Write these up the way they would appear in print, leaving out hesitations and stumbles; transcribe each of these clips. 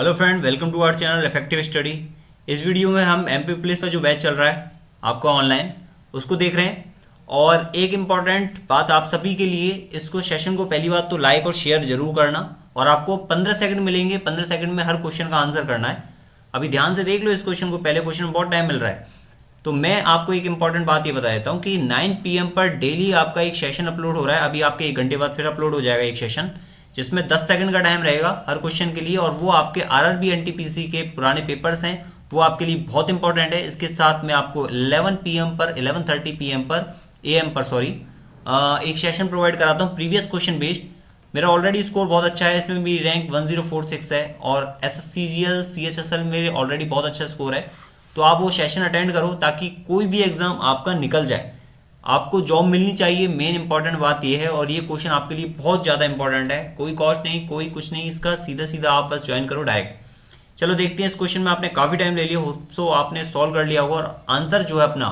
Hello friend, welcome to our channel effective study. इस video में हम एमपी पुलिस का जो बैच चल रहा है आपका ऑनलाइन, उसको देख रहे हैं। और एक इम्पॉर्टेंट बात आप सभी के लिए, इसको सेशन को पहली बात तो लाइक और शेयर जरूर करना। और आपको 15 सेकंड मिलेंगे, 15 सेकंड में हर क्वेश्चन का आंसर करना है। अभी ध्यान से देख लो इस क्वेश्चन को, पहले क्वेश्चन में बहुत टाइम मिल रहा है। तो मैं आपको एक इम्पॉर्टेंट बात ये बता देता हूँ कि 9 PM पर डेली आपका एक सेशन अपलोड हो रहा है। अभी आपके 1 घंटे बाद फिर अपलोड हो जाएगा एक सेशन, जिसमें 10 सेकंड का टाइम रहेगा हर क्वेश्चन के लिए। और वो आपके आरआरबी एनटीपीसी के पुराने पेपर्स हैं, वो आपके लिए बहुत इंपॉर्टेंट है। इसके साथ मैं आपको 11 PM पर 11:30 PM पर AM पर एक सेशन प्रोवाइड कराता हूँ प्रीवियस क्वेश्चन बेस्ड। मेरा ऑलरेडी स्कोर बहुत अच्छा है, इसमें भी रैंक 1046 है। और SSCGL CHSL मेरे ऑलरेडी बहुत अच्छा स्कोर है। तो आप वो सेशन अटेंड करो ताकि कोई भी एग्जाम आपका निकल जाए। आपको जॉब मिलनी चाहिए, मेन इंपॉर्टेंट बात यह है। और ये क्वेश्चन आपके लिए बहुत ज़्यादा इंपॉर्टेंट है, कोई कॉस्ट नहीं, कोई कुछ नहीं, इसका सीधा सीधा आप बस ज्वाइन करो डायरेक्ट। चलो देखते हैं इस क्वेश्चन में। आपने काफ़ी टाइम ले लिया हो, सो आपने सॉल्व कर लिया होगा। और आंसर जो है अपना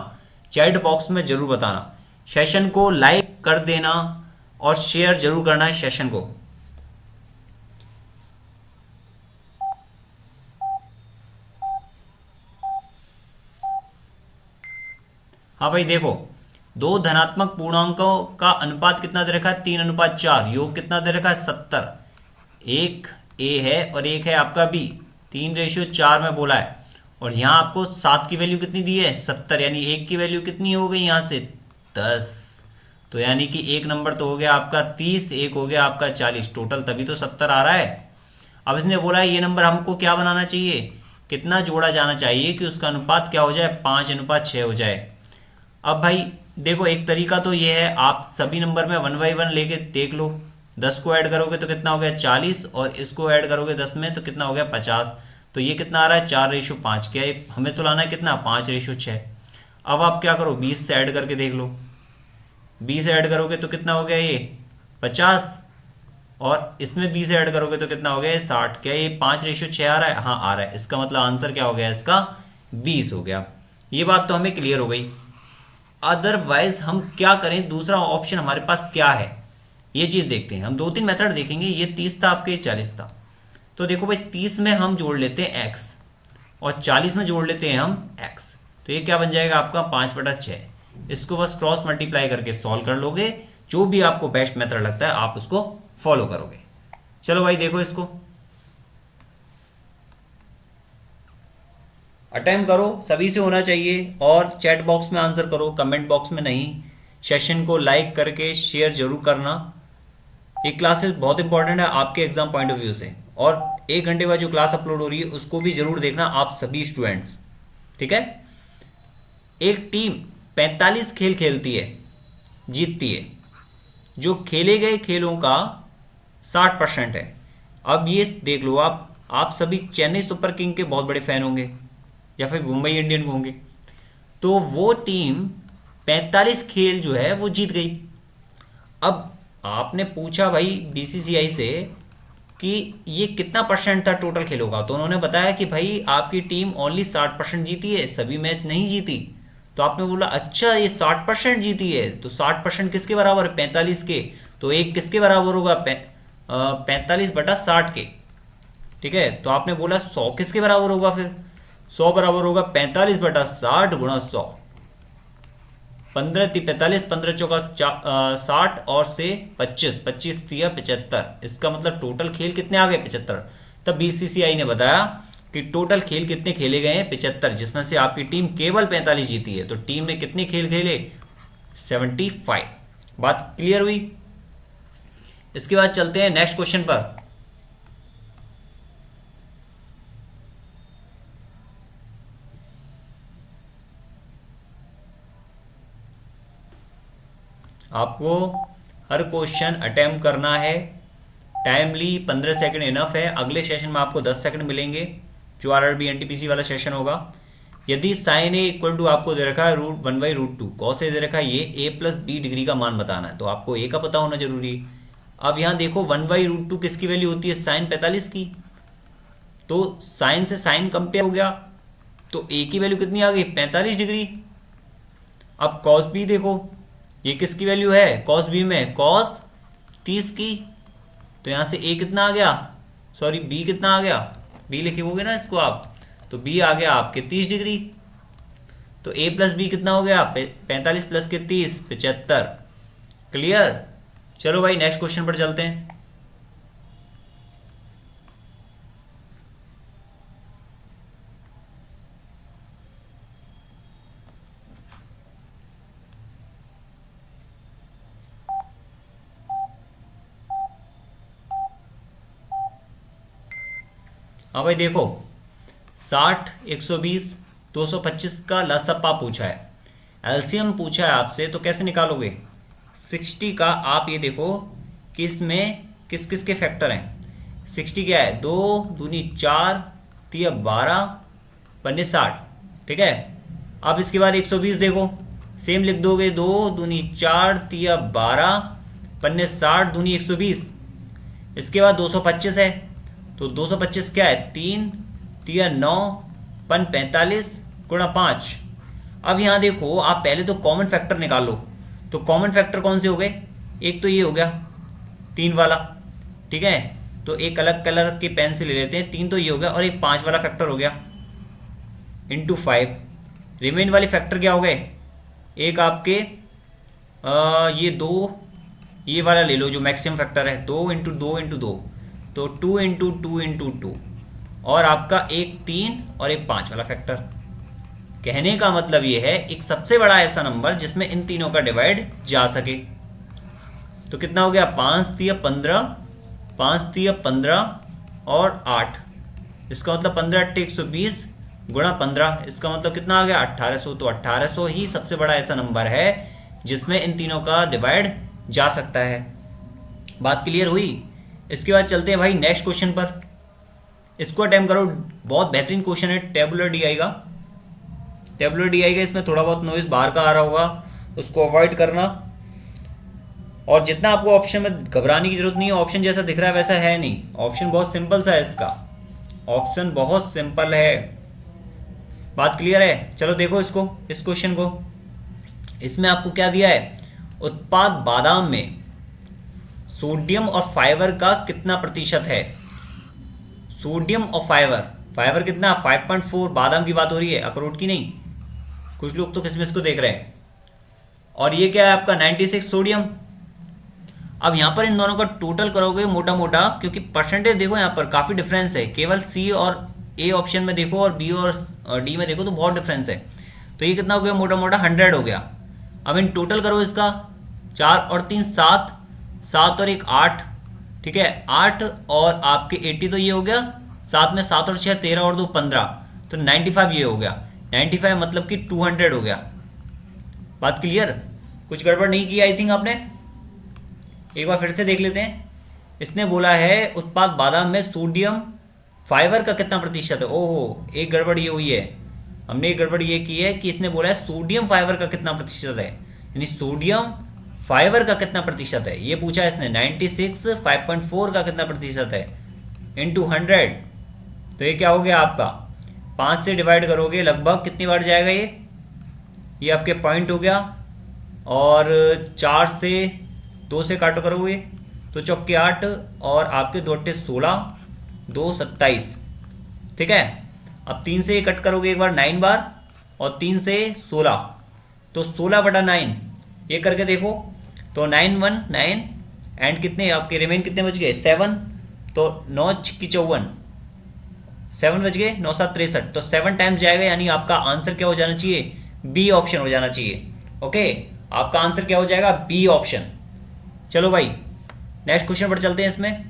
चैट बॉक्स में जरूर बताना। सेशन को लाइक कर देना और शेयर जरूर करना है सेशन को। हाँ भाई देखो, दो धनात्मक पूर्णांकों का अनुपात कितना दे रखा है? 3:4। योग कितना दे रखा है? 70। एक ए है और एक है आपका बी। 3:4 में बोला है। और यहाँ आपको 7 की वैल्यू कितनी दी है? 70। यानी एक की वैल्यू कितनी हो गई यहाँ से? 10। तो यानी कि एक नंबर तो हो गया आपका 30, एक हो गया आपका 40, टोटल तभी तो 70 आ रहा है। अब इसने बोला है ये नंबर हमको क्या बनाना चाहिए, कितना जोड़ा जाना चाहिए कि उसका अनुपात क्या हो जाए? 5:6 हो जाए। अब भाई देखो, एक तरीका तो ये है, आप सभी नंबर में 1 बाई 1 लेके देख लो। 10 को ऐड करोगे तो कितना हो गया? 40। और इसको ऐड करोगे 10 में तो कितना हो गया? 50। तो ये कितना आ रहा है? 4:5। क्या हमें तो लाना है कितना? 5:6। अब आप क्या करो, 20 से ऐड करके देख लो। 20 ऐड करोगे तो कितना हो गया? ये 50। और इसमें 20 ऐड करोगे तो कितना हो गया? ये 60। क्या ये 5:6 आ रहा है? हाँ आ रहा है। इसका मतलब आंसर क्या हो गया? इसका 20 हो गया। ये बात तो हमें क्लियर हो गई। अदरवाइज हम क्या करें, दूसरा ऑप्शन हमारे पास क्या है, ये चीज देखते हैं। हम 2-3 मेथड देखेंगे। ये 30 था, आपके 40 था। तो देखो भाई, 30 में हम जोड़ लेते हैं x और 40 में जोड़ लेते हैं हम x। तो ये क्या बन जाएगा आपका? 5/6। इसको बस क्रॉस मल्टीप्लाई करके सॉल्व कर लोगे। जो भी आपको बेस्ट मेथड लगता है आप उसको फॉलो करोगे। चलो भाई देखो, इसको अटेम्प्ट करो, सभी से होना चाहिए। और चैट बॉक्स में आंसर करो, कमेंट बॉक्स में नहीं। सेशन को लाइक करके शेयर जरूर करना। ये क्लासेस बहुत इंपॉर्टेंट है आपके एग्जाम पॉइंट ऑफ व्यू से। और 1 घंटे बाद जो क्लास अपलोड हो रही है उसको भी जरूर देखना आप सभी स्टूडेंट्स, ठीक है। एक टीम 45 खेल खेलती है, जीतती है। जो खेले गए खेलों का 60% है। अब ये देख लो, आप सभी चेन्नई सुपर किंग के बहुत बड़े फैन होंगे या फिर मुंबई इंडियन होंगे। तो वो टीम 45 खेल जो है वो जीत गई। अब आपने पूछा भाई बीसीसीआई से कि ये कितना परसेंट था टोटल खेलों का, तो उन्होंने बताया कि भाई आपकी टीम ओनली 60% जीती है, सभी मैच नहीं जीती। तो आपने बोला अच्छा ये 60% जीती है, तो 60% किसके बराबर है? 45 के। तो एक किसके बराबर होगा? 45/60 के, ठीक है। तो आपने बोला 100 किसके बराबर होगा? फिर 100 बराबर होगा 45/60 गुणा 100। 15×45, 15×4 60 और से 25, 25×3 75। इसका मतलब टोटल खेल कितने आ गए? 75। तब बीसीसीआई ने बताया कि टोटल खेल कितने खेले गए हैं? 75, जिसमें से आपकी टीम केवल 45 जीती है। तो टीम ने कितने खेल खेले? 75। बात क्लियर हुई। इसके बाद चलते हैं नेक्स्ट क्वेश्चन पर। आपको हर क्वेश्चन अटेम्प्ट करना है टाइमली। 15 सेकंड इनफ है। अगले सेशन में आपको 10 सेकंड मिलेंगे, जो आरआरबी एनटीपीसी वाला सेशन होगा। यदि साइन ए इक्वल टू आपको दे रखा है √1/√2, कॉस ए दे रखा है ये a+b डिग्री का मान बताना है, तो आपको ए का पता होना जरूरी है। अब यहाँ देखो 1/√2 किसकी वैल्यू होती है? साइन 45 की। तो साइन से साइन कंपेयर हो गया, तो ए की वैल्यू कितनी आ गई? 45 डिग्री। अब कॉस बी देखो, ये किसकी वैल्यू है? कॉस बी में कॉस 30 की। तो यहां से ए कितना आ गया? सॉरी बी कितना आ गया? बी लिखोगे ना इसको आप, तो बी आ गया आपके 30 डिग्री। तो ए प्लस बी कितना हो गया, 45 प्लस के 30, 75। क्लियर। चलो भाई नेक्स्ट क्वेश्चन पर चलते हैं। हाँ भाई देखो, 60, 120, 225 का लसप्पा पूछा है, एलसीएम पूछा है आपसे, तो कैसे निकालोगे। 60 का आप ये देखो कि इसमें किस किस के फैक्टर हैं। 60 क्या है, 2 दूनी 4, 3 12, पन्ने 60, ठीक है। अब इसके बाद 120 देखो, सेम लिख दोगे, 2 दूनी 4, 3 12, पन्ने 60 दूनी 120। इसके बाद 225 है, तो 225 क्या है, 3 3 9, पन 45 गुणा 5। अब यहां देखो, आप पहले तो कॉमन फैक्टर निकालो। तो कॉमन फैक्टर कौन से हो गए, एक तो ये हो गया 3 वाला, ठीक है। तो एक अलग कलर के पेन से ले लेते हैं, 3 तो ये हो गया, और एक 5 वाला फैक्टर हो गया इंटू 5। रिमेन वाले फैक्टर क्या हो गए, एक आपके ये 2, ये वाला ले लो जो मैक्सिमम फैक्टर है, 2 इंटू 2 इंटू 2, तो 2 इंटू 2 इंटू 2, और आपका एक 3 और एक 5 वाला फैक्टर। कहने का मतलब ये है एक सबसे बड़ा ऐसा नंबर जिसमें इन तीनों का डिवाइड जा सके। तो कितना हो गया, 5 3 15, 5 3 15 और 8, इसका मतलब 15 8 120 गुणा 15, इसका मतलब कितना आ गया 1800। तो 1800 ही सबसे बड़ा ऐसा नंबर है जिसमें इन तीनों का डिवाइड जा सकता है। बात क्लियर हुई। इसके बाद चलते हैं भाई नेक्स्ट क्वेश्चन पर, इसको अटेम्प्ट करो। बहुत बेहतरीन क्वेश्चन है टेबुलर डीआई का। टेबुलर डीआई का इसमें थोड़ा बहुत नॉइज बाहर का आ रहा होगा, उसको अवॉइड करना। और जितना आपको ऑप्शन में घबराने की जरूरत नहीं है, ऑप्शन जैसा दिख रहा है वैसा है नहीं, ऑप्शन बहुत सिंपल सा है इसका, ऑप्शन बहुत सिंपल है। बात क्लियर है। चलो देखो इसको, इस क्वेश्चन को, इसमें आपको क्या दिया है, उत्पाद बादाम में सोडियम और फाइबर का कितना प्रतिशत है। सोडियम और फाइबर, फाइबर कितना 5.4, बादाम की बात हो रही है, अखरोट की नहीं। कुछ लोग तो किसमिस को देख रहे हैं। और ये क्या है आपका 96 सोडियम। अब यहां पर इन दोनों का टोटल करोगे मोटा मोटा, क्योंकि परसेंटेज देखो यहां पर काफी डिफरेंस है, केवल सी और ए ऑप्शन में देखो और बी और डी में देखो तो बहुत डिफरेंस है। तो ये कितना हो गया, मोटा मोटा 100 हो गया। अब इन टोटल करो इसका, 4 और 3 7, 7 और 1 8, ठीक है, 8 और आपके 80, तो ये हो गया, साथ में 7 और 6 13 और 2 15, तो 95 ये हो गया। 95 मतलब कि 200 हो गया। बात क्लियर। कुछ गड़बड़ नहीं की आई थिंक आपने। एक बार फिर से देख लेते हैं। इसने बोला है उत्पाद बादाम में सोडियम फाइबर का कितना प्रतिशत है। ओहो, एक गड़बड़ ये हुई है, हमने एक गड़बड़ ये की है कि इसने बोला है सोडियम फाइबर का कितना प्रतिशत है, यानी सोडियम फाइबर का कितना प्रतिशत है ये पूछा है इसने। 96 5.4 का कितना प्रतिशत है इंटू 100, तो ये क्या हो गया आपका, 5 से डिवाइड करोगे लगभग कितनी बार जाएगा ये आपके पॉइंट हो गया। और 4 से 2 से काटो करोगे तो चौके 8 और आपके 2 अट्ठे 16, 2 27, ठीक है। अब 3 से कट करोगे एक बार 9 बार, और 3 से 16, तो 16/9 ये करके देखो, तो 9 1 9 एंड कितने आपके रिमेन कितने बच गए 7, तो 9 6 54, 7 बच गए, 9 7 63, तो 7 टाइम्स जाएगा, यानी आपका आंसर क्या हो जाना चाहिए, बी ऑप्शन हो जाना चाहिए। ओके, आपका आंसर क्या हो जाएगा, बी ऑप्शन। चलो भाई नेक्स्ट क्वेश्चन पर चलते हैं। इसमें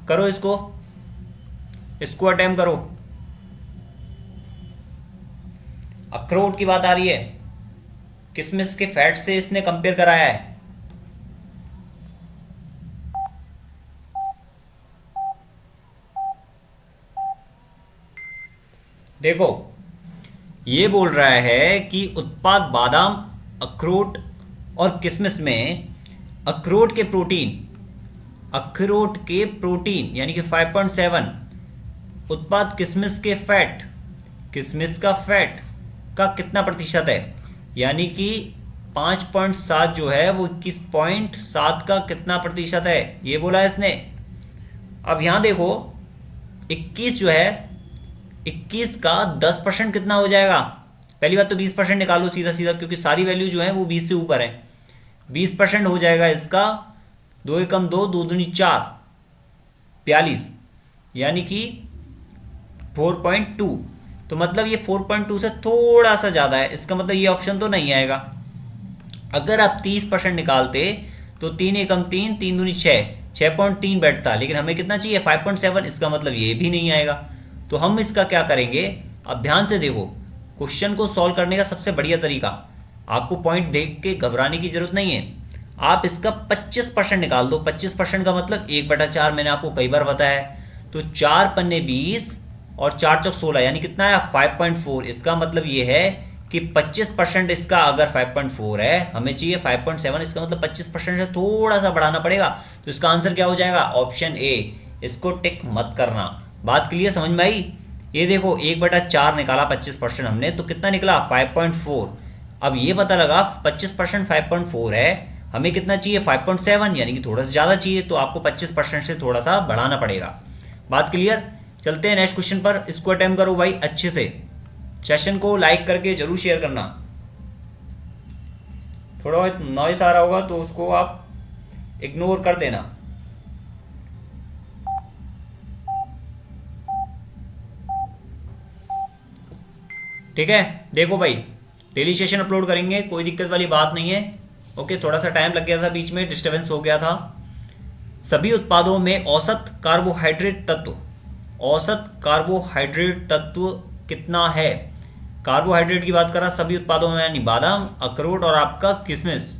करो इसको अटेम्प्ट करो। अखरोट की बात आ रही है, किसमिस के फैट से इसने कंपेयर कराया है। देखो ये बोल रहा है कि उत्पाद बादाम, अखरोट और किशमिश में अखरोट के प्रोटीन यानी कि 5.7, उत्पाद किशमिश का फैट का कितना प्रतिशत है, यानी कि 5.7 जो है वो 21.7 का कितना प्रतिशत है, ये बोला है इसने। अब यहां देखो 21 जो है 21 का 10% कितना हो जाएगा? पहली बात तो 20% निकालो सीधा सीधा, क्योंकि सारी वैल्यू जो है वो 20 से ऊपर है। 20% हो जाएगा इसका, 2 एकम 2, 2 दूनी 4, 42, यानी कि 4.2। तो मतलब ये 4.2 से थोड़ा सा ज़्यादा है, इसका मतलब ये ऑप्शन तो नहीं आएगा। अगर आप 30% निकालते तो 3 एकम 3, 3 दूनी 6, 6.3 बैठता, लेकिन हमें कितना चाहिए? 5.7, इसका मतलब ये भी नहीं आएगा। तो हम इसका क्या करेंगे? अब ध्यान से देखो, क्वेश्चन को सॉल्व करने का सबसे बढ़िया तरीका, आपको पॉइंट देख के घबराने की जरूरत नहीं है, आप इसका 25% निकाल दो। 25% का मतलब 1/4, मैंने आपको कई बार बताया है। तो 4 पन्ने 20 और 4 चौक 16, यानी कितना है? 5.4। इसका मतलब ये है कि 25% इसका अगर 5.4 है, हमें चाहिए 5.7, इसका मतलब 25% से थोड़ा सा बढ़ाना पड़ेगा। तो इसका आंसर क्या हो जाएगा? Option A. इसको टिक मत करना। बात क्लियर, समझ में आई? ये देखो 1/4 निकाला 25% हमने, तो कितना निकला? 5.4। अब ये पता लगा 25% 5.4 है, हमें कितना चाहिए? 5.7, यानी कि थोड़ा सा ज़्यादा चाहिए। तो आपको 25% से थोड़ा सा बढ़ाना पड़ेगा। बात क्लियर? चलते हैं नेक्स्ट क्वेश्चन पर। इसको अटेम्प्ट करो भाई अच्छे से। सेशन को लाइक करके जरूर शेयर करना। थोड़ा नॉइस आ रहा होगा तो उसको आप इग्नोर कर देना। ठीक है, देखो भाई डेली सेशन अपलोड करेंगे, कोई दिक्कत वाली बात नहीं है। ओके, थोड़ा सा टाइम लग गया था, बीच में डिस्टर्बेंस हो गया था। सभी उत्पादों में औसत कार्बोहाइड्रेट तत्व, औसत कार्बोहाइड्रेट तत्व कितना है? कार्बोहाइड्रेट की बात कर रहा सभी उत्पादों में, यानी बादाम, अखरोट और आपका किशमिश।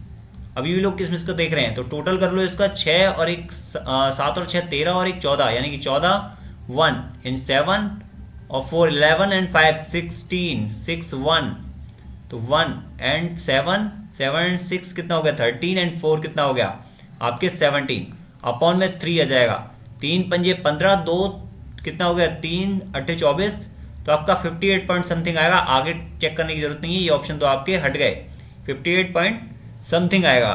अभी भी लोग किशमिश को देख रहे हैं, तो टोटल कर लो इसका 6 और 1 7 और 6 13 और 1 14, यानी कि 14, 1 इन 7 और 4 11 एंड 5 16, 6 1, तो 1 एंड 7, 7 एंड 6 कितना हो गया? 13 एंड 4 कितना हो गया? आपके 17, अपॉन में 3 आ जाएगा। 3 पंजे 15, 2 कितना हो गया? 3 8 24, तो आपका 58 पॉइंट समथिंग आएगा। आगे चेक करने की जरूरत नहीं है, ये ऑप्शन तो आपके हट गए। 58 पॉइंट समथिंग आएगा।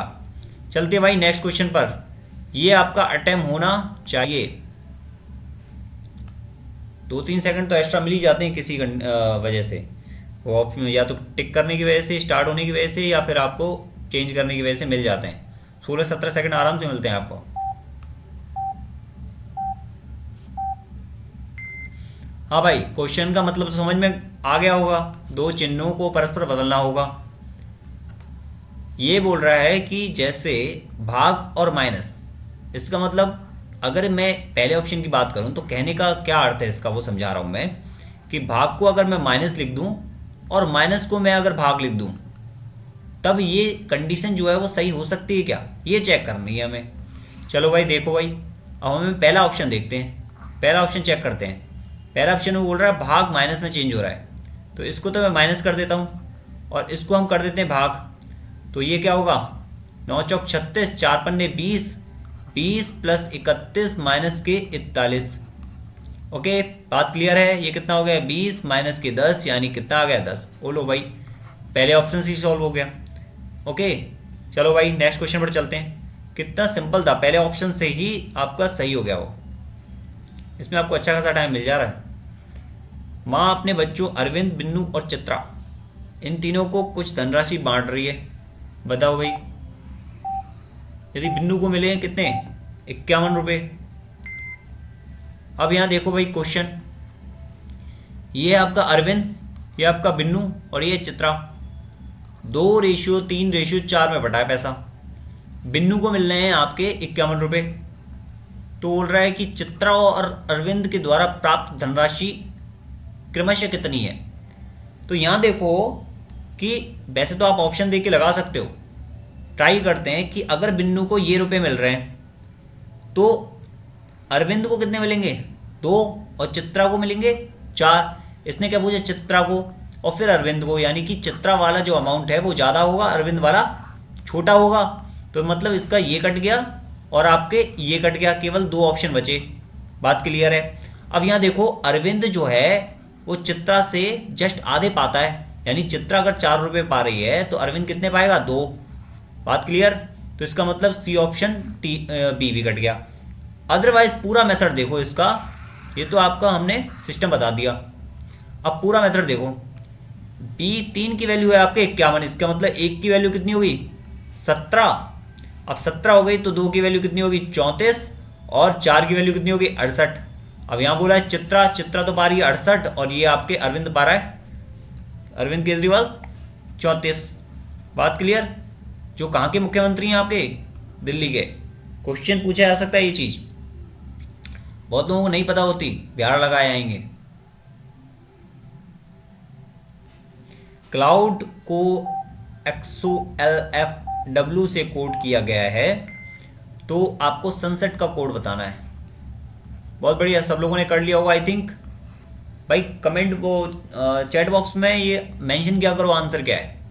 चलते भाई नेक्स्ट क्वेश्चन पर। ये आपका अटेम्प्ट होना चाहिए। 2-3 सेकंड तो एक्स्ट्रा मिल ही जाते हैं किसी वजह से, वो ऑप्शन या तो टिक करने की वजह से, स्टार्ट होने की वजह से, या फिर आपको चेंज करने की वजह से मिल जाते हैं। 16-17 सेकंड आराम से मिलते हैं आपको। हाँ भाई, क्वेश्चन का मतलब तो समझ में आ गया होगा। 2 चिन्हों को परस्पर बदलना होगा। ये बोल रहा है कि जैसे भाग और माइनस, इसका मतलब अगर मैं पहले ऑप्शन की बात करूं तो कहने का क्या अर्थ है इसका, वो समझा रहा हूं मैं। कि भाग को अगर मैं माइनस लिख दूं और माइनस को मैं अगर भाग लिख दूं, तब ये कंडीशन जो है वो सही हो सकती है क्या, ये चेक करनी है हमें। चलो भाई देखो भाई, अब हमें पहला ऑप्शन देखते हैं। पहला ऑप्शन चेक करते हैं। पहला ऑप्शन में बोल रहा है भाग माइनस में चेंज हो रहा है, तो इसको तो मैं माइनस कर देता हूँ और इसको हम कर देते हैं भाग। तो ये क्या होगा? 9 चौक 36, 4 पन्ने 20, 20 प्लस 31 माइनस के 41। ओके, बात क्लियर है? ये कितना हो गया? 20 माइनस के 10, यानी कितना आ गया? 10। बोलो भाई, पहले ऑप्शन से ही सॉल्व हो गया। ओके, चलो भाई नेक्स्ट क्वेश्चन पर चलते हैं। कितना सिंपल था, पहले ऑप्शन से ही आपका सही हो गया वो। इसमें आपको अच्छा खासा टाइम मिल जा रहा है। माँ अपने बच्चों अरविंद, बिन्नू और चित्रा, इन तीनों को कुछ धनराशि बांट रही है। बताओ भाई, यदि बिन्नू को मिले हैं कितने? 51 रुपये। अब यहां देखो भाई क्वेश्चन, ये आपका अरविंद, ये आपका बिन्नू और ये चित्रा। 2:3:4 में बटा है पैसा। बिन्नू को मिल रहे हैं आपके 51 रुपये। तो बोल रहा है कि चित्रा और अरविंद के द्वारा प्राप्त धनराशि क्रमशः कितनी है। तो यहां देखो कि वैसे तो आप ऑप्शन देख के लगा सकते हो। ट्राई करते हैं कि अगर बिन्नू को ये रुपए मिल रहे हैं तो अरविंद को कितने मिलेंगे? 2, और चित्रा को मिलेंगे 4। इसने क्या पूछा? चित्रा को और फिर अरविंद को, यानी कि चित्रा वाला जो अमाउंट है वो ज़्यादा होगा, अरविंद वाला छोटा होगा। तो मतलब इसका ये कट गया और आपके ये कट गया, केवल 2 ऑप्शन बचे। बात क्लियर है? अब यहाँ देखो, अरविंद जो है वो चित्रा से जस्ट आधे पाता है, यानी चित्रा अगर 4 रुपये पा रही है तो अरविंद कितने पाएगा? 2। बात क्लियर? तो इसका मतलब सी ऑप्शन बी भी कट गया। अदरवाइज पूरा मेथड देखो इसका, ये तो आपका हमने सिस्टम बता दिया। अब पूरा मेथड देखो, बी 3 की वैल्यू है आपके 51, इसका मतलब 1 की वैल्यू कितनी होगी 17। अब 17 हो गई तो 2 की वैल्यू कितनी होगी 34, और 4 की वैल्यू कितनी होगी 68। अब यहां बोला है चित्रा, चित्रा तो पा रही है 68, और ये आपके अरविंद पा रहा है, अरविंद केजरीवाल 34। बात क्लियर। जो कहाँ के मुख्यमंत्री हैं आपके, दिल्ली के। क्वेश्चन पूछा जा सकता है ये चीज, बहुत लोगों को नहीं पता होती, बिहार लगाए आएंगे। क्लाउड को XOLFW से कोड किया गया है, तो आपको सनसेट का कोड बताना है। बहुत बढ़िया, सब लोगों ने कर लिया होगा आई थिंक। भाई कमेंट वो चैट बॉक्स में ये मेंशन किया करो आंसर क्या है।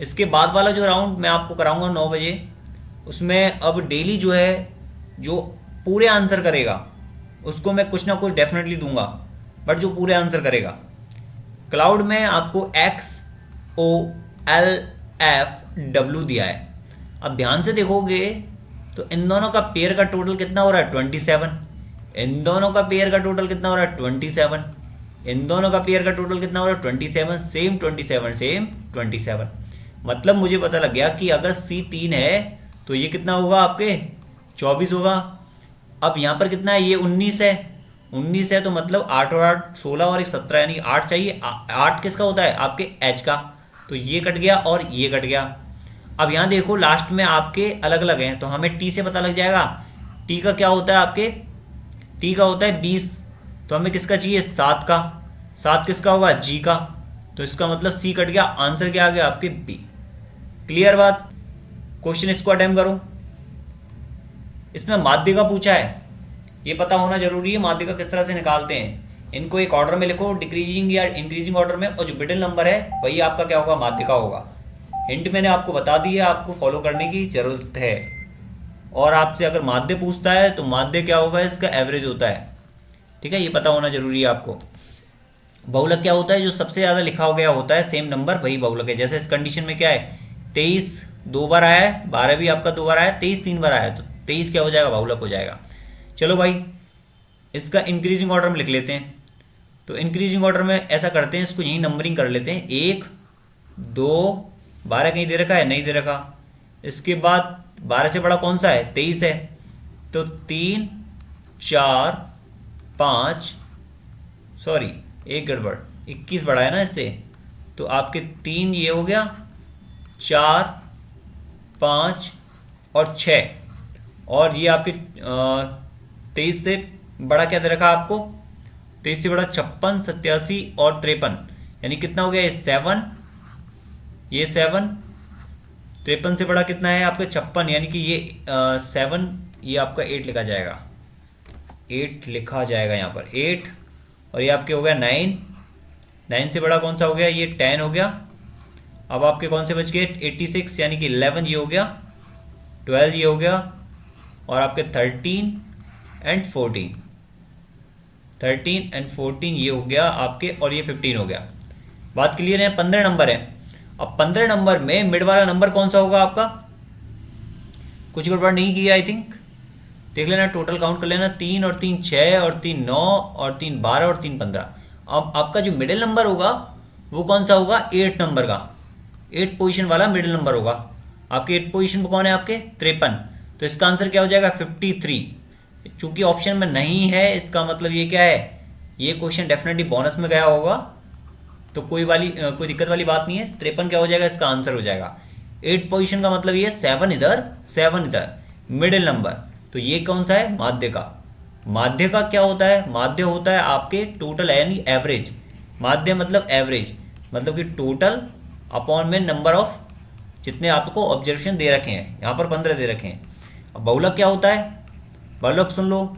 इसके बाद वाला जो राउंड मैं आपको कराऊंगा 9 बजे, उसमें अब डेली जो है जो पूरे आंसर करेगा उसको मैं कुछ ना कुछ डेफिनेटली दूंगा, बट जो पूरे आंसर करेगा। क्लाउड में आपको XOLFW दिया है। अब ध्यान से देखोगे तो इन दोनों का पेयर का टोटल कितना हो रहा है 27, इन दोनों का पेयर का टोटल कितना हो रहा है 27, इन दोनों का पेयर का टोटल कितना हो रहा है 27, सेम 27 सेम 27। मतलब मुझे पता लग गया कि अगर C 3 है तो ये कितना होगा आपके 24 होगा। अब यहाँ पर कितना है, ये 19 है, 19 है तो मतलब 8 और 8 16 और 1 17, यानी 8 चाहिए। 8 किसका होता है आपके H का, तो ये कट गया और ये कट गया। अब यहाँ देखो लास्ट में आपके अलग अलग हैं, तो हमें T से पता लग जाएगा। T का क्या होता है आपके, T का होता है 20, तो हमें किसका चाहिए 7 का, 7 किसका होगा G का, तो इसका मतलब C कट गया, आंसर क्या आ गया आपके B। क्लियर बात। क्वेश्चन इसको अटेम्प्ट करो। इसमें माध्यिका पूछा है, ये पता होना जरूरी है माध्यिका किस तरह से निकालते हैं। इनको एक ऑर्डर में लिखो, डिक्रीजिंग या इंक्रीजिंग ऑर्डर में, और जो मिडिल नंबर है वही आपका क्या होगा माध्यिका होगा। हिंट मैंने आपको बता दी है, आपको फॉलो करने की जरूरत है। और आपसे अगर माध्य पूछता है तो माध्य क्या होगा, इसका एवरेज होता है। ठीक है, ये पता होना जरूरी है आपको। बहुलक क्या होता है, जो सबसे ज्यादा लिखा हो गया होता है सेम नंबर, वही बहुलक है। जैसे इस कंडीशन में क्या है 23 2 बार आया है, 12 भी आपका 2 बार आया है, 23 3 बार आया है, तो 23 क्या हो जाएगा बहुलक हो जाएगा। चलो भाई इसका इंक्रीजिंग ऑर्डर में लिख लेते हैं। तो इंक्रीजिंग ऑर्डर में ऐसा करते हैं, इसको यही नंबरिंग कर लेते हैं, 1 2 12 कहीं दे रखा है, नहीं दे रखा। इसके बाद 12 से बड़ा कौन सा है 23 है, तो 3 4 5, सॉरी एक गड़बड़, 21 बड़ा है ना इससे, तो आपके 3 ये हो गया, 4 5 और 6, और ये आपके 23 से बड़ा क्या दे रखा आपको, 23 से बड़ा 56 87 और 53, यानी कितना हो गया ये 7, ये 7, 53 से बड़ा कितना है आपका 56, यानी कि ये 7, ये आपका 8 लिखा जाएगा, 8 लिखा जाएगा यहाँ पर 8, और ये आपके हो गया 9, 9 से बड़ा कौन सा हो गया, ये 10 हो गया। अब आपके कौन से बच गए 86, यानी कि 11 ये हो गया, 12 ये हो गया, और आपके 13 एंड 14, 13 एंड 14 ये हो गया आपके, और ये 15 हो गया। बात क्लियर है। 15 नंबर है। अब 15 नंबर में मिड वाला नंबर कौन सा होगा आपका, कुछ गड़बड़ नहीं किया आई थिंक, देख लेना, टोटल काउंट कर लेना, 3 और 3 6 और 3 9 और 3 12 और 3 15। अब आपका जो मिडिल नंबर होगा वो कौन सा होगा 8 नंबर का, 8 पोजीशन वाला मिडिल नंबर होगा। आपके 8 पोजीशन पर कौन है आपके 53, तो इसका आंसर क्या हो जाएगा 53। चूंकि ऑप्शन में नहीं है, इसका मतलब ये क्या है, ये क्वेश्चन डेफिनेटली बोनस में गया होगा, तो कोई दिक्कत वाली बात नहीं है। 53 क्या हो जाएगा, इसका आंसर हो जाएगा। 8 पोजीशन का मतलब ये 7 इधर 7 इधर, मिडिल नंबर, तो ये कौन सा है माध्य का। माध्य का क्या होता है, माध्य होता है आपके टोटल यानी एवरेज। माध्य मतलब एवरेज, मतलब कि टोटल अपॉन में नंबर ऑफ जितने आपको ऑब्जर्वेशन दे रखे हैं, यहाँ पर 15 दे रखे हैं। अब बहुलक क्या होता है, बहुलक सुन लो,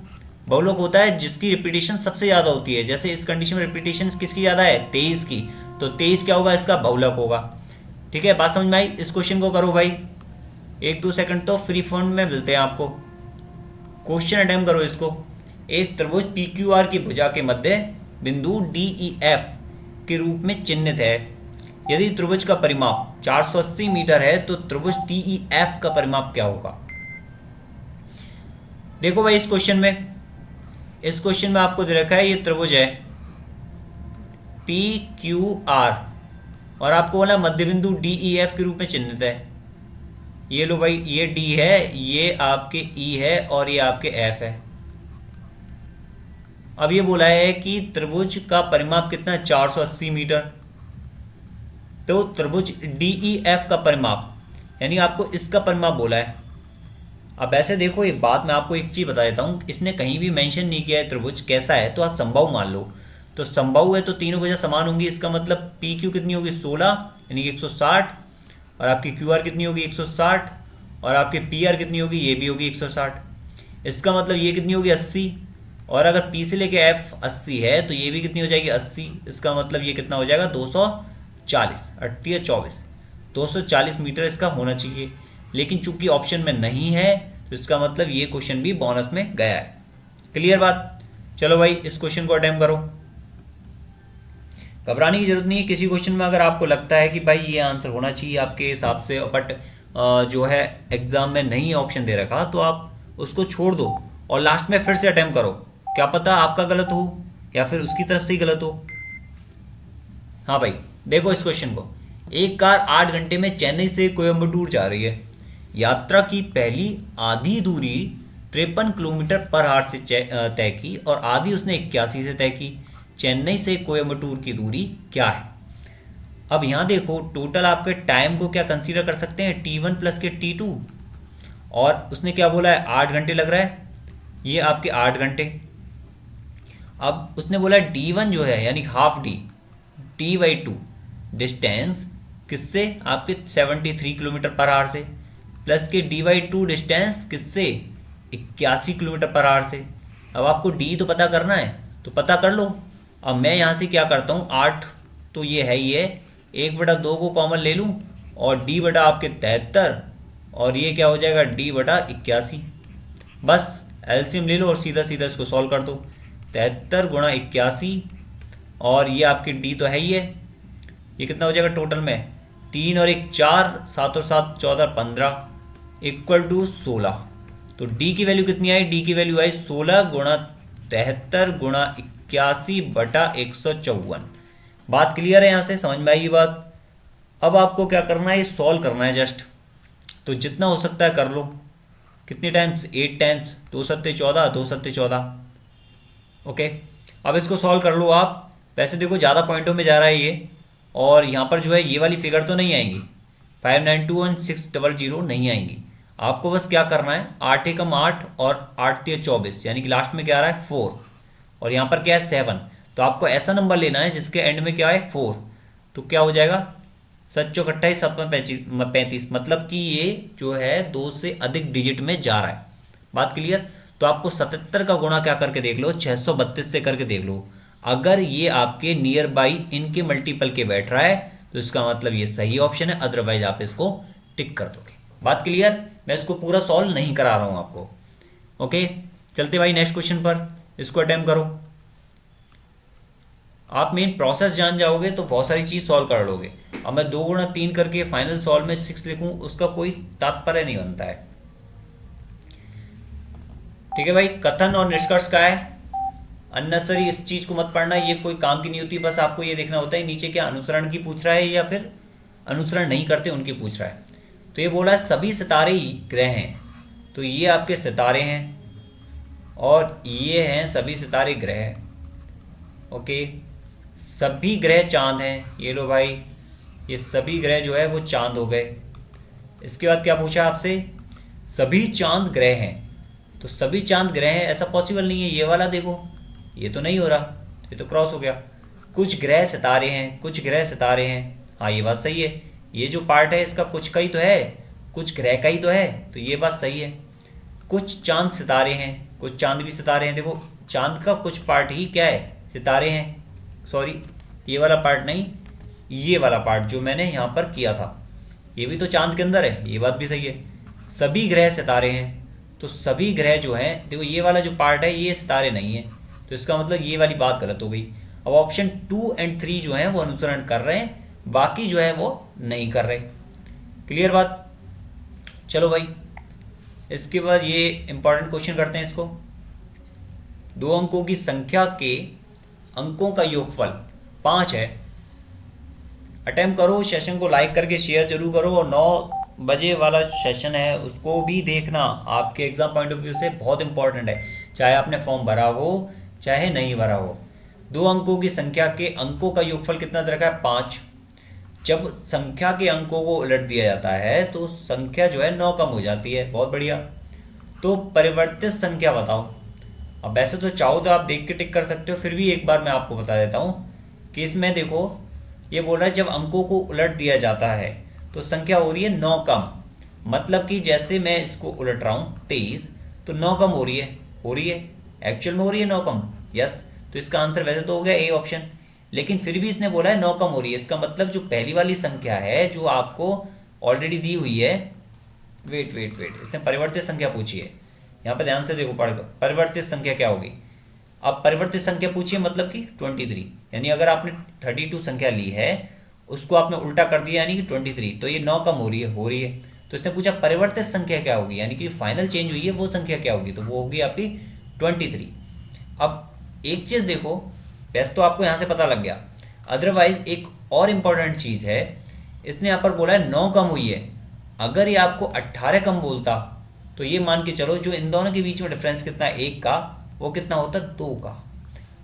बहुलक होता है जिसकी रिपीटेशन सबसे ज्यादा होती है। जैसे इस कंडीशन में रिपीटेशन किसकी ज्यादा है 23 की, तो 23 क्या होगा इसका बहुलक होगा। ठीक है, बात समझ में आई। इस क्वेश्चन को करो भाई, 1-2 सेकंड तो फ्री फंड में मिलते हैं आपको। क्वेश्चन अटेम्प्ट करो इसको। एक त्रिभुज PQR की भुजा के मध्य बिंदु DEF के रूप में चिन्हित है। यदि त्रिभुज का परिमाप 480 मीटर है तो त्रिभुज DEF का परिमाप क्या होगा। देखो भाई इस क्वेश्चन में आपको दे रखा है ये त्रिभुज है, पी क्यू आर, और आपको बोला मध्य बिंदु डी ई एफ के रूप में चिन्हित है। ये लो भाई, ये डी है, ये आपके ई है, और ये आपके एफ है। अब ये बोला है कि त्रिभुज का परिमाप कितना है, 480 मीटर। तो त्रिभुज डी ई एफ का परिमाप, यानी आपको इसका परिमाप बोला है। अब ऐसे देखो, एक बात मैं आपको एक चीज बता देता हूँ, इसने कहीं भी मेंशन नहीं किया है त्रिभुज कैसा है, तो आप समबाहु मान लो। तो समबाहु है तो तीनों भुजा समान होंगी, इसका मतलब पी क्यू कितनी होगी, 16 यानी कि 160, और आपकी क्यू आर कितनी होगी, 160, और आपके पी आर कितनी होगी, ये भी होगी 160। इसका मतलब ये कितनी होगी, 80, और अगर पी से लेके एफ 80 है तो ये भी कितनी हो जाएगी, 80। इसका मतलब ये कितना हो जाएगा, 240, 38 24, 240 मीटर इसका होना चाहिए। लेकिन चूंकि ऑप्शन में नहीं है तो इसका मतलब ये क्वेश्चन भी बोनस में गया है। क्लियर बात। चलो भाई, इस क्वेश्चन को अटेम्प्ट करो। घबराने की जरूरत नहीं है, किसी क्वेश्चन में अगर आपको लगता है कि भाई ये आंसर होना चाहिए आपके हिसाब से, बट जो है एग्जाम में नहीं ऑप्शन दे रखा, तो आप उसको छोड़ दो और लास्ट में फिर से अटेम्प्ट करो। क्या पता आपका गलत हो या फिर उसकी तरफ से ही गलत हो। हाँ भाई, देखो इस क्वेश्चन को। एक कार 8 घंटे में चेन्नई से कोयम्बटूर जा रही है। यात्रा की पहली आधी दूरी 53 किलोमीटर पर आवर से तय की और आधी उसने 81 से तय की। चेन्नई से कोयम्बटूर की दूरी क्या है। अब यहाँ देखो, टोटल आपके टाइम को क्या कंसीडर कर सकते हैं, T1 प्लस के T2, और उसने क्या बोला है, 8 घंटे लग रहा है, ये आपके 8 घंटे। अब उसने बोला D1 जो है यानी हाफ डी, T/2 डिस्टेंस किससे, आपके 73 किलोमीटर पर आवर से, प्लस के D/2 डिस्टेंस किससे, 81 किलोमीटर पर आवर से। अब आपको D तो पता करना है तो पता कर लो। अब मैं यहाँ से क्या करता हूँ, 8 तो ये है ही है, 1/2 को कॉमन ले लूँ और D बटा आपके 73, और ये क्या हो जाएगा, D बटा 81। बस एलसीएम ले लो और सीधा सीधा इसको सॉल्व कर दो। 73 गुणा 81, और ये आपके D तो है ही है, ये कितना हो जाएगा टोटल में, 3 और 1 4, 7 और 7 14 15 इक्वल टू 16। तो D की वैल्यू कितनी आई, D की वैल्यू आई 16 गुणा 73 गुणा 81 बटा 154। बात क्लियर है, यहाँ से समझ में आई बात। अब आपको क्या करना है, ये सॉल्व करना है जस्ट, तो जितना हो सकता है कर लो। कितने टाइम्स, 8 टाइम्स, 2 सत्ते 14, 2 सत्ते 14। ओके, अब इसको सॉल्व कर लो आप। वैसे देखो ज़्यादा पॉइंटों में जा रहा है ये, और यहाँ पर जो है ये वाली फिगर तो नहीं आएंगी, 5921 नहीं आएंगी। आपको बस क्या करना है, 8 एकम 8 और 8 तिया 24, यानी कि लास्ट में क्या आ रहा है 4, और यहाँ पर क्या है 7। तो आपको ऐसा नंबर लेना है जिसके एंड में क्या है 4। तो क्या हो जाएगा, 7 चौक 28, 7 35, मतलब कि ये जो है 2 से अधिक डिजिट में जा रहा है। बात क्लियर। तो आपको 77 का गुणा क्या करके देख लो, 632 से करके देख लो। अगर ये आपके नियर बाई इनके मल्टीपल के बैठ रहा है तो इसका मतलब ये सही ऑप्शन है, अदरवाइज आप इसको टिक कर दोगे। बात क्लियर। मैं इसको पूरा सॉल्व नहीं करा रहा हूं आपको। ओके, चलते भाई नेक्स्ट क्वेश्चन पर, इसको अटेम्प्ट करो। आप मेन प्रोसेस जान जाओगे तो बहुत सारी चीज सॉल्व कर लोगे। अब मैं 2 गुणा 3 करके फाइनल सॉल्व में 6 लिखूं, उसका कोई तात्पर्य नहीं बनता है। ठीक है भाई, कथन और निष्कर्ष का है, अननेसेसरी इस चीज को मत पढ़ना, ये कोई काम की नहीं होती। बस आपको ये देखना होता है नीचे क्या अनुसरण की पूछ रहा है या फिर अनुसरण नहीं करते उनकी पूछ रहा है। तो ये बोला सभी सितारे ग्रह हैं, तो ये आपके सितारे हैं और ये हैं सभी सितारे ग्रह। ओके, सभी ग्रह चांद हैं, ये लो भाई, ये सभी ग्रह जो है वो चांद हो गए। इसके बाद क्या पूछा आपसे, सभी चांद ग्रह हैं, तो सभी चांद ग्रह हैं ऐसा पॉसिबल नहीं है। ये वाला देखो, ये तो नहीं हो रहा, ये तो क्रॉस हो गया। कुछ ग्रह सितारे हैं, कुछ ग्रह सितारे हैं, हाँ ये बात सही है। ये जो पार्ट है इसका कुछ का ही तो है, कुछ ग्रह का ही तो है, तो ये बात सही है। कुछ चांद सितारे हैं, कुछ चांद भी सितारे हैं। देखो चांद का कुछ पार्ट ही क्या है, सितारे हैं। सॉरी, ये वाला पार्ट नहीं, ये वाला पार्ट जो मैंने यहाँ पर किया था, ये भी तो चांद के अंदर है, ये बात भी सही है। सभी ग्रह सितारे हैं, तो सभी ग्रह जो हैं, देखो ये वाला जो पार्ट है ये सितारे नहीं है, तो इसका मतलब ये वाली बात गलत हो गई। अब ऑप्शन 2 और 3 जो है वो अनुसरण कर रहे हैं, बाकी जो है वो नहीं कर रहे। क्लियर बात। चलो भाई, इसके बाद ये इंपॉर्टेंट क्वेश्चन करते हैं इसको। 2 अंकों की संख्या के अंकों का योगफल 5 है। अटेम्प्ट करो, सेशन को लाइक करके शेयर जरूर करो, और 9 बजे वाला सेशन है उसको भी देखना, आपके एग्जाम पॉइंट ऑफ व्यू से बहुत इंपॉर्टेंट है, चाहे आपने फॉर्म भरा हो चाहे नहीं भरा हो। 2 अंकों की संख्या के अंकों का योगफल कितना दे रखा है? 5। जब संख्या के अंकों को उलट दिया जाता है तो संख्या जो है 9 कम हो जाती है। बहुत बढ़िया। तो परिवर्तित संख्या बताओ। अब वैसे तो चाहो तो आप देख के टिक कर सकते हो, फिर भी एक बार मैं आपको बता देता हूँ कि इसमें देखो ये बोल रहा है जब अंकों को उलट दिया जाता है तो संख्या हो रही है 9 कम। मतलब कि जैसे मैं इसको उलट रहा हूँ 23, तो 9 कम हो रही है, एक्चुअल में हो रही है 9 कम। यस, तो इसका आंसर वैसे तो हो गया ए ऑप्शन, लेकिन फिर भी इसने बोला है 9 कम हो रही है। इसका मतलब जो पहली वाली संख्या है जो आपको ऑलरेडी दी हुई है, वेट वेट वेट, इसने परिवर्तित संख्या पूछी है। यहाँ पे ध्यान से देखो, पढ़ दो परिवर्तित संख्या क्या होगी। अब परिवर्तित संख्या पूछिए मतलब कि 23, यानी अगर आपने 32 संख्या ली है उसको आपने उल्टा कर दिया यानी कि 23, तो ये 9 कम हो रही है। तो इसने पूछा परिवर्तित संख्या क्या होगी, यानी कि फाइनल चेंज हुई है वो संख्या क्या होगी, तो वो होगी आपकी 23। अब एक चीज देखो, वैसे तो आपको यहाँ से पता लग गया, अदरवाइज एक और इम्पोर्टेंट चीज है, इसने यहाँ पर बोला है 9 कम हुई है। अगर ये आपको 18 कम बोलता तो ये मान के चलो जो इन दोनों के बीच में डिफरेंस कितना है 1 का, वो कितना होता 2 का।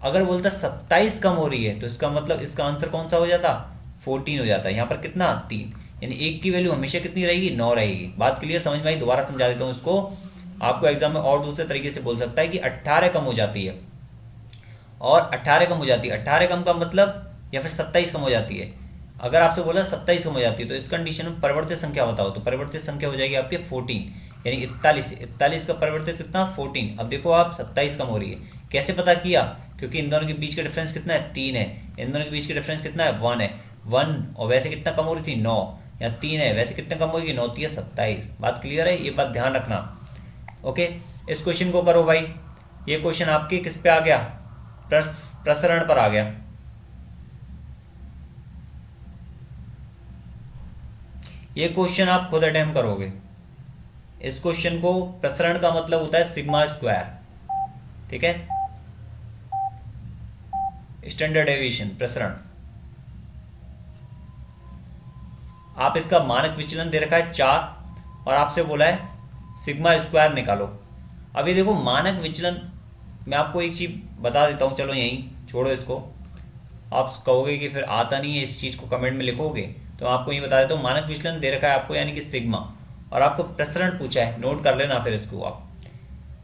अगर बोलता 27 कम हो रही है तो इसका मतलब इसका आंसर कौन सा हो जाता? 14 हो जाता है। यहाँ पर कितना? 3, यानी 1 की वैल्यू हमेशा कितनी रहेगी? 9 रहेगी। बात क्लियर, समझ में आई? दोबारा समझा देता हूँ इसको, आपको एग्जाम में और दूसरे तरीके से बोल सकता है कि 18 कम हो जाती है, और 18 कम हो जाती है, 18 कम का मतलब, या फिर 27 कम हो जाती है। अगर आपसे बोला 27 कम हो जाती है तो इस कंडीशन में परिवर्तित संख्या बताओ, तो परिवर्तित संख्या हो जाएगी आपके 14, यानी 41 का परिवर्तित कितना? 14। अब देखो आप 27 कम हो रही है, कैसे पता किया? क्योंकि इन दोनों के बीच का डिफरेंस कितना है? 3 है। इन दोनों के बीच का डिफरेंस कितना है? 1 है। 1 और वैसे कितना कम हो रही थी? 9। यहाँ 3 है, वैसे कितना कम होगी? 9 3 27। बात क्लियर है? ये बात ध्यान रखना। ओके, इस क्वेश्चन को करो भाई। ये क्वेश्चन आपके किस पे आ गया? प्रसरण पर आ गया। ये क्वेश्चन आप खुद अटेम्प्ट करोगे। इस क्वेश्चन को, प्रसरण का मतलब होता है सिग्मा स्क्वायर, ठीक है, स्टैंडर्ड डेविएशन, प्रसरण। आप इसका मानक विचलन दे रखा है 4 और आपसे बोला है सिग्मा स्क्वायर निकालो। अभी देखो मानक विचलन, मैं आपको एक चीज बता देता हूं, चलो यहीं छोड़ो इसको। आप कहोगे कि फिर आता नहीं है, इस चीज को कमेंट में लिखोगे, तो आपको ये बता देता हूँ मानक विचलन दे रखा है आपको यानी कि सिग्मा, और आपको प्रसरण पूछा है, नोट कर लेना फिर इसको आप।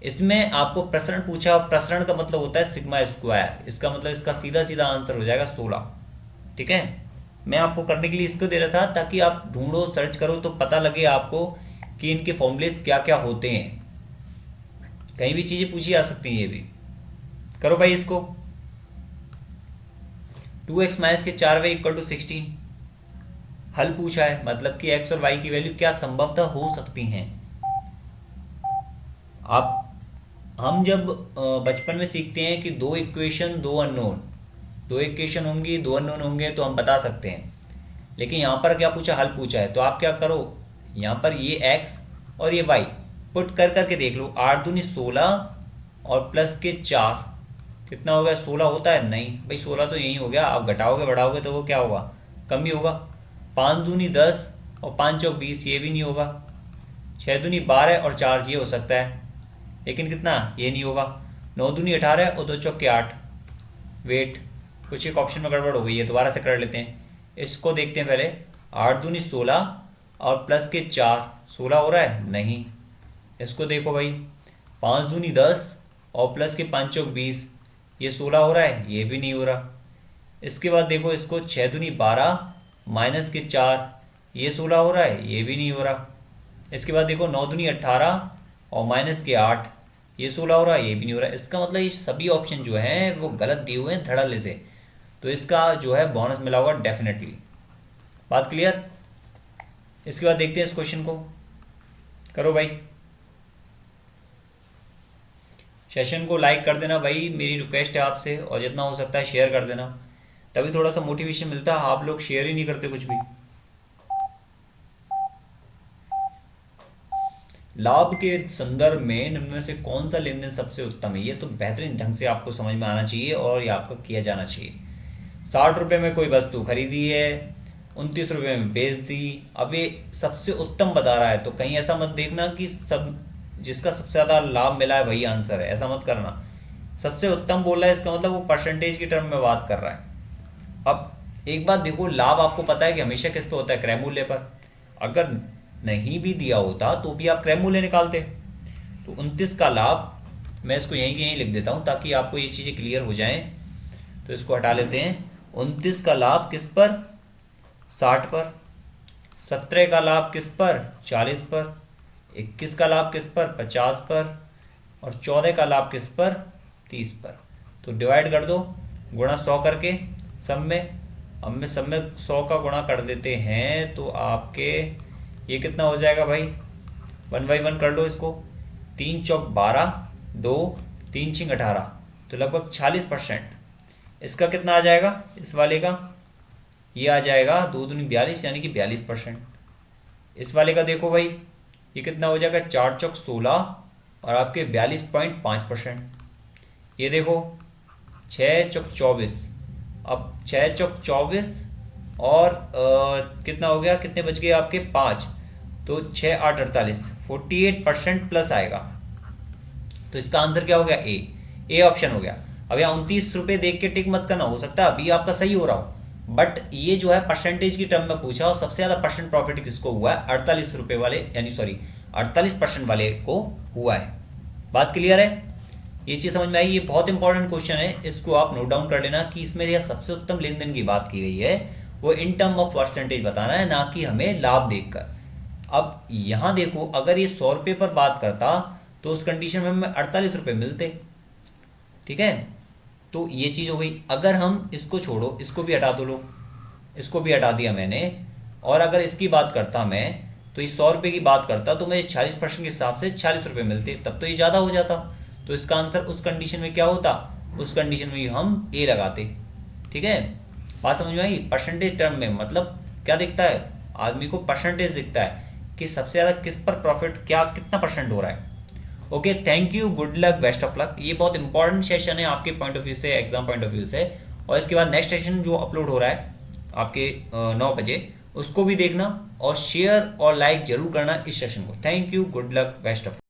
इसमें आपको प्रसरण पूछा और प्रसरण का मतलब होता है सिग्मा स्क्वायर, इसका मतलब इसका सीधा सीधा आंसर हो जाएगा 16, ठीक है। मैं आपको करने के लिए इसको दे रहा था ताकि आप ढूंढो, सर्च करो तो पता लगे आपको कि इनके फॉर्मूलेस क्या क्या होते हैं। कहीं भी चीजें पूछी जा सकती हैं, ये भी करो भाई इसको। 2x माइनस के 4y इक्वल टू 16 हल पूछा है, मतलब कि x और y की वैल्यू क्या संभवतः हो सकती हैं। आप हम जब बचपन में सीखते हैं कि 2 इक्वेशन 2 अननोन, 2 इक्वेशन होंगी 2 अननोन होंगे तो हम बता सकते हैं, लेकिन यहाँ पर क्या पूछा? हल पूछा है। तो आप क्या करो, यहाँ पर ये x और ये y पुट कर करके देख लो। 8 दूनी 16 और प्लस के 4 कितना हो गया? 16 होता है? नहीं भाई, 16 तो यही हो गया। आप घटाओगे बढ़ाओगे तो वो क्या होगा? कम ही होगा। 5 दूनी 10 और 5 चौक 20, ये भी नहीं होगा। 6 दूनी 12 और 4 ये हो सकता है, लेकिन कितना? ये नहीं होगा। 9 दूनी 18 और 2 चौक के 8। वेट, कुछ एक ऑप्शन में गड़बड़ हो गई है, दोबारा से कर लेते हैं। इसको देखते हैं पहले। 8 दूनी 16 और प्लस के 4, 16 हो रहा है? नहीं। इसको देखो भाई, 5 दूनी 10 और प्लस के 5 चौक 20, ये 16 हो रहा है? ये भी नहीं हो रहा। इसके बाद देखो इसको, 6 दूनी 12 माइनस के 4, ये 16 हो रहा है? ये भी नहीं हो रहा। इसके बाद देखो 9 दूनी 18 और माइनस के 8, ये 16 हो रहा है? ये भी नहीं हो रहा। इसका मतलब ये सभी ऑप्शन जो हैं वो गलत दिए हुए हैं धड़ल्ले से, तो इसका जो है बोनस मिला होगा डेफिनेटली। बात क्लियर? इसके बाद देखते हैं इस क्वेश्चन को, करो भाई। सेशन को लाइक कर देना भाई, मेरी रिक्वेस्ट है आपसे, और जितना हो सकता है शेयर कर देना, तभी थोड़ा सा मोटिवेशन मिलता है। आप लोग शेयर ही नहीं करते कुछ भी। लाभ के संदर्भ में इनमें से कौन सा लेन देन सबसे उत्तम है, ये तो बेहतरीन ढंग से आपको समझ में आना चाहिए और ये आपको किया जाना चाहिए। 60 रुपये में कोई वस्तु खरीदी है, 29 रुपये में बेच दी। अब ये सबसे उत्तम बता रहा है, तो कहीं ऐसा मत देखना कि सब जिसका सबसे ज़्यादा लाभ मिला है वही आंसर है, ऐसा मत करना। सबसे उत्तम बोल रहा है, इसका मतलब वो परसेंटेज की टर्म में बात कर रहा है। अब एक बात देखो, लाभ आपको पता है कि हमेशा किस पे होता है, क्रय मूल्य पर। अगर नहीं भी दिया होता तो भी आप क्रय मूल्य निकालते। तो 29 का लाभ मैं इसको यहीं के यहीं लिख देता हूं ताकि आपको ये चीज़ें क्लियर हो जाएं। तो इसको हटा लेते हैं। 29 का लाभ किस पर, 60 पर। 17 का लाभ किस पर, 40 पर। 21 का लाभ किस पर, 50 पर। और 14 का लाभ किस पर, 30 पर। तो डिवाइड कर दो गुणा 100 करके सब में। अब में सब में 100 का गुणा कर देते हैं तो आपके ये कितना हो जाएगा भाई, 1 बाई 1 कर लो इसको। 3 चौक 12, 2 3 छिंग 18, तो लगभग 46%। इसका कितना आ जाएगा, इस वाले का ये आ जाएगा 2 दूनी 42 यानी कि 42%। इस वाले का देखो भाई ये कितना हो जाएगा, 4 चौक 16 और आपके 42.5%। ये देखो 6 चौक 24, अब 6 चौक 24 और कितना हो गया, कितने बच गए आपके 5, तो 6 8 48, 48% प्लस आएगा। तो इसका आंसर क्या हो गया, ए ऑप्शन हो गया। अब यहाँ 29 रुपये देख के टिक मत करना, हो सकता है अभी आपका सही हो रहा हो, बट ये जो है परसेंटेज की टर्म में पूछा और सबसे ज्यादा परसेंट प्रॉफिट किसको हुआ है, 48 रुपये वाले, यानी सॉरी 48% वाले को हुआ है। बात क्लियर है, ये चीज समझ में आई। ये बहुत इंपॉर्टेंट क्वेश्चन है, इसको आप नोट डाउन कर लेना कि इसमें यह सबसे उत्तम लेन देन की बात की गई है वो इन टर्म ऑफ परसेंटेज बताना है, ना कि हमें लाभ देखकर। अब यहां देखो, अगर ये 100 रुपये पर बात करता तो उस कंडीशन में हमें 48 रुपये मिलते, ठीक है। तो ये चीज हो गई। अगर हम इसको छोड़ो, इसको भी हटा दो लो, इसको भी हटा दिया मैंने, और अगर इसकी बात करता मैं, तो इस 100 रुपये की बात करता तो मुझे 40% के हिसाब से 40 रुपये मिलते, तब तो ये ज़्यादा हो जाता। तो इसका आंसर उस कंडीशन में क्या होता, उस कंडीशन में हम ए लगाते, ठीक है। बात समझ में आई। परसेंटेज टर्म में मतलब क्या दिखता है, आदमी को परसेंटेज दिखता है कि सबसे ज़्यादा किस पर प्रॉफिट, क्या कितना परसेंट हो रहा है। Okay, thank you, good luck, best of luck. ये बहुत इंपॉर्टेंट सेशन है आपके पॉइंट ऑफ व्यू से, एग्जाम पॉइंट ऑफ व्यू से। और इसके बाद नेक्स्ट सेशन जो अपलोड हो रहा है आपके 9 बजे, उसको भी देखना और शेयर और लाइक जरूर करना इस सेशन को। Thank you, good luck, best of luck.